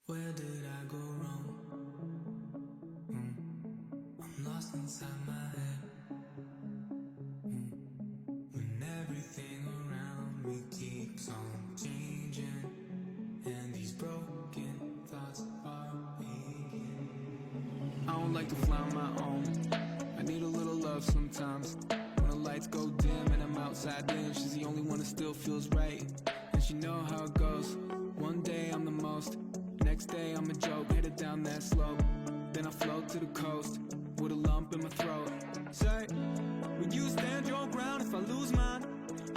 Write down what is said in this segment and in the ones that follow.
Where did I go wrong? I'm lost inside my head. When everything around me keeps on changing, and these broken thoughts are aching. I don't like to fly on my own. I need a little love sometimes. When the lights go dim and I'm outside in, she's the only one that still feels right. And she know how it goes. One day I'm the most, next day I'm a joke, headed down that slope. Then I float to the coast, with a lump in my throat. Say, will you stand your ground if I lose mine?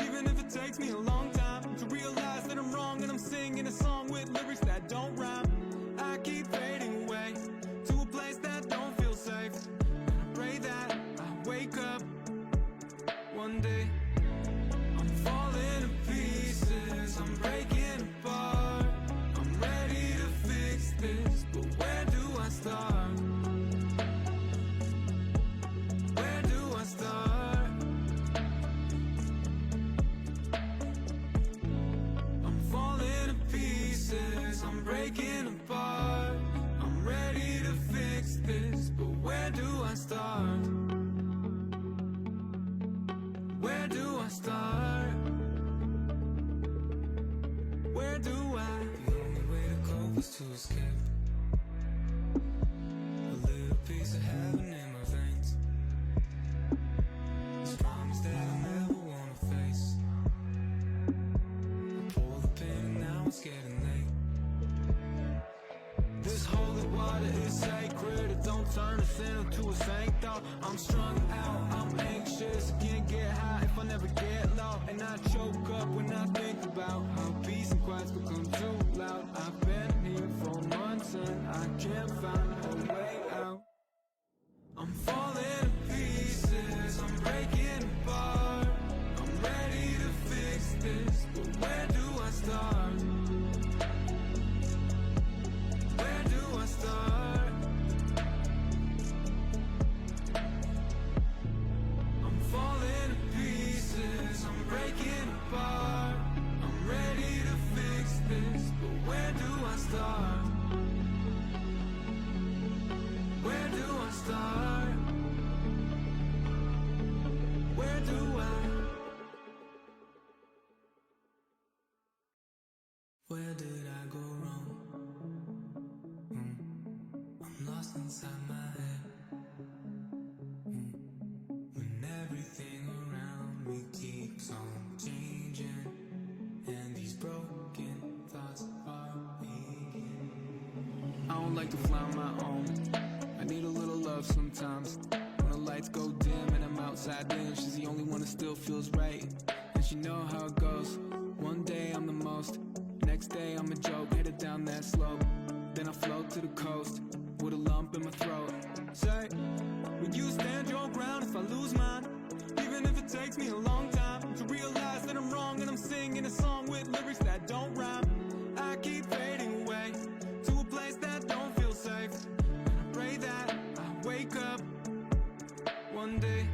Even if it takes me a long time to realize that I'm wrong, and I'm singing a song with lyrics that don't rhyme. I keep fading away to a place that don't feel safe, and I pray that I wake up one day. I'm falling to pieces, I'm breaking apart. I'm ready to fix this, but where do I start? Where do I start? I'm falling to pieces, I'm breaking apart. I'm ready to fix this, but where do I start? Where do I start? Where do I? The only way to cope is to escape. A little piece of heaven in my veins. This promise that I never wanna face. I pull the pin and now it's getting late. This holy water is sacred. It don't turn a sinner to a saint though. I'm strung out, I'm anxious. Can't get high if I never get low. And I choke up when I think about how peace and quiet's become too loud. I've been here for months and I can't find a way out. I'm falling to pieces, I'm breaking apart. I'm ready to fix this, but where do I start? Where do I start? I'm falling to pieces, I'm breaking apart. I'm ready to fix this, but where do I start? Where do I start? Where do I? Where did I go wrong? I'm lost inside my head. When everything around me keeps on changing, and these broken thoughts are aching. I don't like to fly on my own. I need a little love sometimes. When the lights go dim and I'm outside in, she's the only one that still feels right. And she know how it goes. One day I'm the most, next day I'm a joke, headed down that slope. Then I float to the coast, with a lump in my throat. Say, will you stand your ground if I lose mine? Even if it takes me a long time to realize that I'm wrong, and I'm singing a song with lyrics that don't rhyme. I keep fading away to a place that don't feel safe, and I pray that I wake up one day.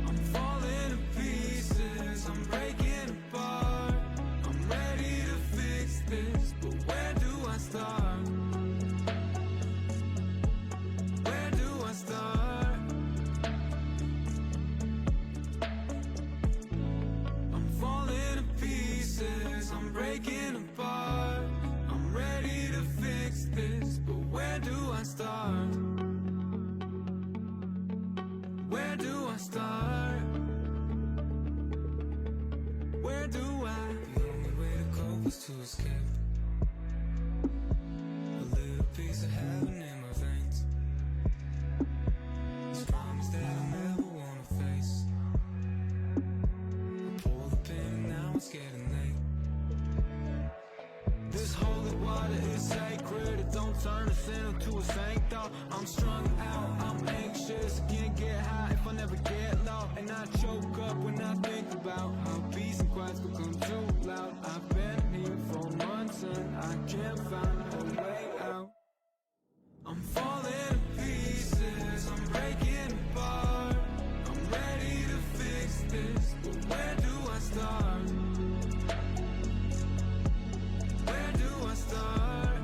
I'm falling to pieces, I'm breaking apart. I'm ready to fix this, but where do I start? Where do I start? I'm falling to pieces, I'm breaking apart. I'm ready to fix this, but where do I start? Where do I start? Where do I? The only way to cope is to escape. A little piece of heaven in my veins. This promise that I never wanna face. I pull the pin and now it's getting late. This holy water is sacred. It don't turn a sinner to a saint though. I'm strung out, I'm anxious. Can't get high if I never get low. And I choke up when I think about how peace and quiet's become too loud. I've been here for months and I can't find a way out. I'm falling to pieces, I'm breaking apart. I'm ready to fix this, but where do I start? Where do I start?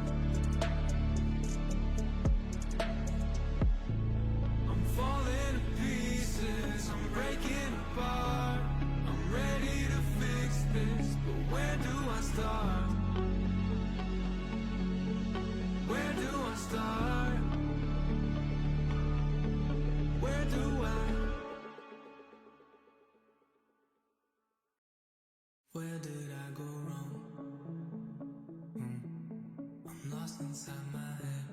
lost inside my head.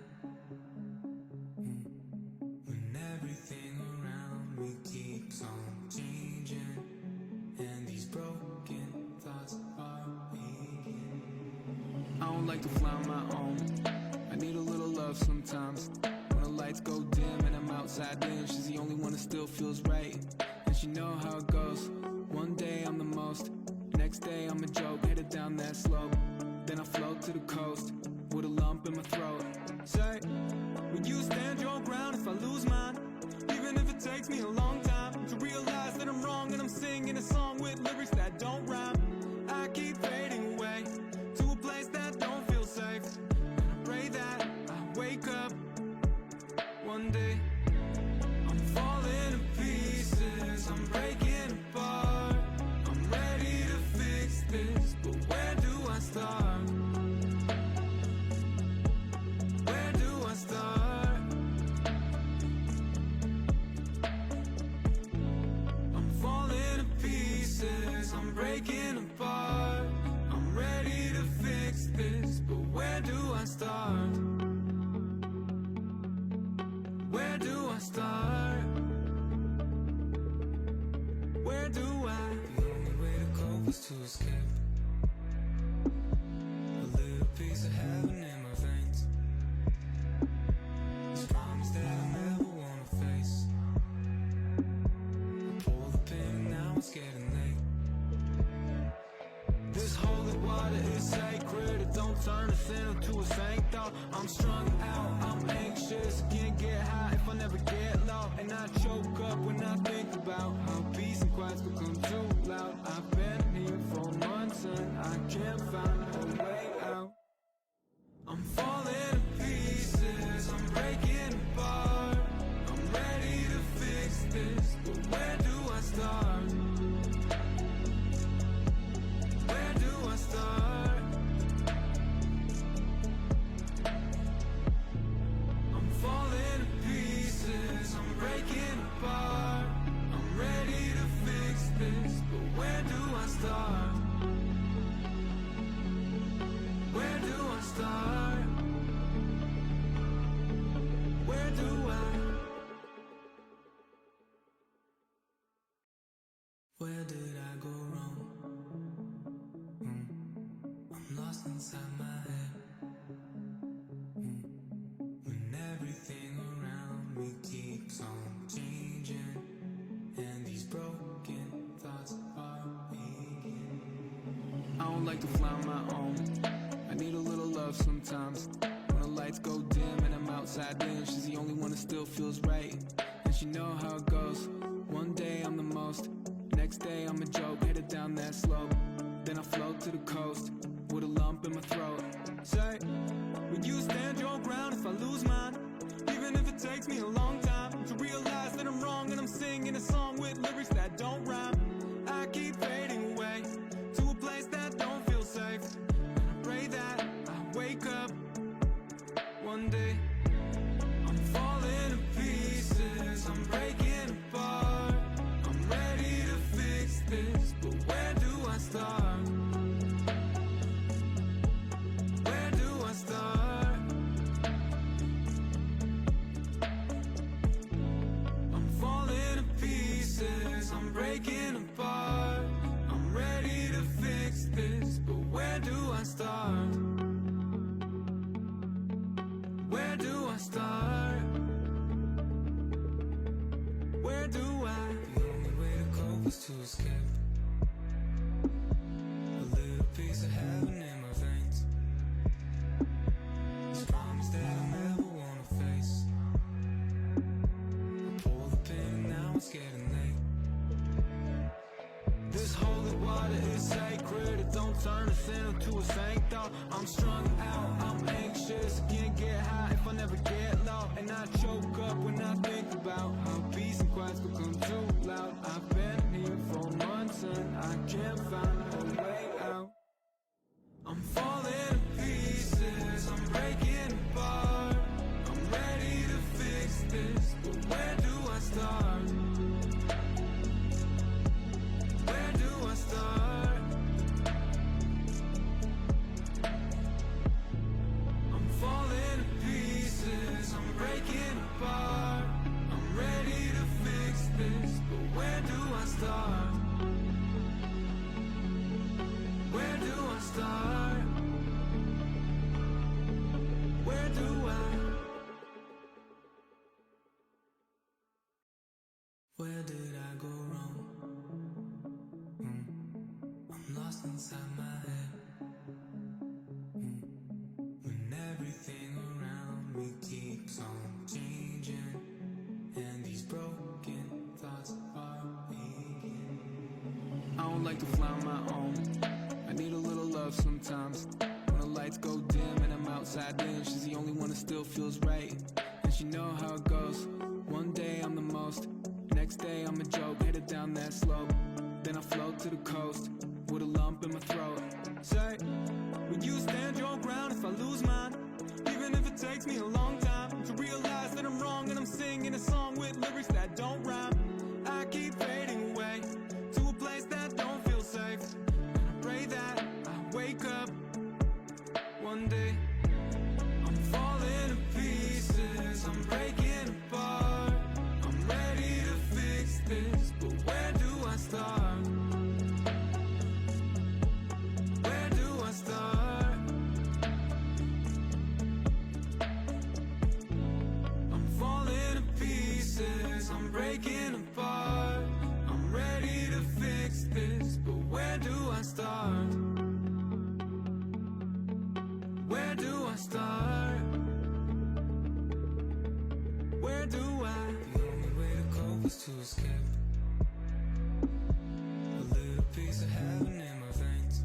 When everything around me keeps on changing, and these broken thoughts are aching. I don't like to fly on my own. I need a little love sometimes. When the lights go dim and I'm outside in, she's the only one that still feels right. And she know how it goes. One day I'm the most, next day I'm a joke, headed down that slope. Then I float to the coast with a lump in my throat. Say, will you stand your ground if I lose mine? Even if it takes me a long time to realize that I'm wrong and I'm singing a song with lyrics that don't rhyme. I keep fading away to a place that don't feel safe, and I pray that I wake up one day. I'm falling to pieces, I'm breaking apart. I'm ready to fix this, but where do I start? Where do I start? I'm falling to pieces, I'm breaking apart. I'm ready to fix this, but where do I start? Where do I start? Where do I? The only way to cope is to escape. A little piece of heaven in my veins. This promise that I never wanna face. I pull the pin and now it's getting late. This holy water is sacred. It don't turn a sinner to a saint though. I'm strung out, I'm anxious. Can't get high if I never get low. And I choke up when I think about how peace and quiet's become too loud. I've been here for months and I can't find a way out. I'm falling to pieces, I'm breaking apart. I'm ready to fix this, but where do I start? Where do I start? I'm falling to pieces, I'm breaking apart. I'm ready to fix this, but where do I start? Where do I start? Where do I? Where did I go wrong? I'm lost inside my head. When everything around me keeps on changing, and these broken thoughts are aching. I don't like to fly on my own. I need a little love sometimes. When the lights go dim and I'm outside in, she's the only one that still feels right. And she know how it goes. One day I'm the most, next day I'm a joke, headed down that slope. Then I float to the coast with a lump in my throat. Say, will you stand your ground if I lose mine? Even if it takes me a long time to realize that I'm wrong and I'm singing a song with lyrics that don't rhyme. I keep fading away to a place that don't feel safe, and I pray that I wake up one day. I'm falling to pieces, I'm breaking apart. I'm ready to fix this, but where do I start? Where do I start? I'm falling to pieces, I'm breaking apart. I'm ready to fix this, but where do I start? Where do I start? Where do I? The only way to cope is to escape. A little piece of heaven in my veins. This promise that I never wanna face. I pull the pin and now it's getting late. This holy water is sacred. It don't turn a sinner to a saint though. I'm strung out, I'm anxious. Can't get high if I never get low. And I choke up when I think about how peace and quiet's become too loud. I've been here for months and I can't find a way out. I'm falling to pieces, I'm breaking apart. I'm ready to fix this, but where do I start? Where do I start? I'm falling me keeps on changing, and these broken thoughts are aching. I don't like to fly on my own, I need a little love sometimes. When the lights go dim and I'm outside in, she's the only one that still feels right. And she know how it goes, one day I'm the most, next day I'm a joke, headed down that slope. Then I float to the coast, with a lump in my throat. Say, will you stand your ground if I lose mine? Even if it takes me a long time to realize that I'm wrong and I'm singing a song with lyrics that don't rhyme. I keep fading away to a place that don't feel safe, and I pray that I wake up one day. I'm falling to pieces, I'm breaking apart. I'm ready to fix this, but where do I start? Where do I start? I'm falling to pieces, I'm breaking apart. I'm ready to fix this, but where do I start? Where do I start? Where do I? The only way to cope is to escape. A little piece of heaven in my veins.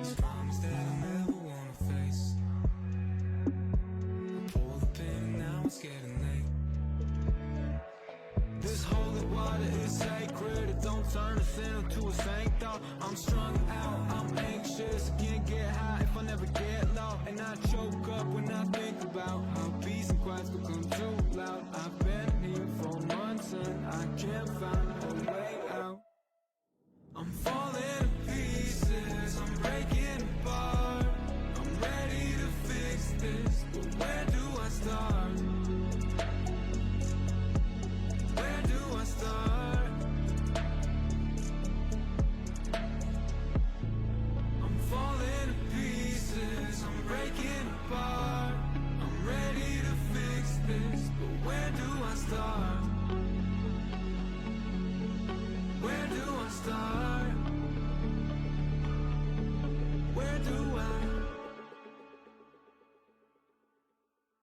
This promise that I never wanna face. I pull the pin and now it's getting late. This holy water is sacred, it don't turn a sinner to a saint though. I'm strung out, I'm anxious, I can't get high if I never get low. And I choke up when I think about how peace and quiet's become too loud. I've been here for months and I can't find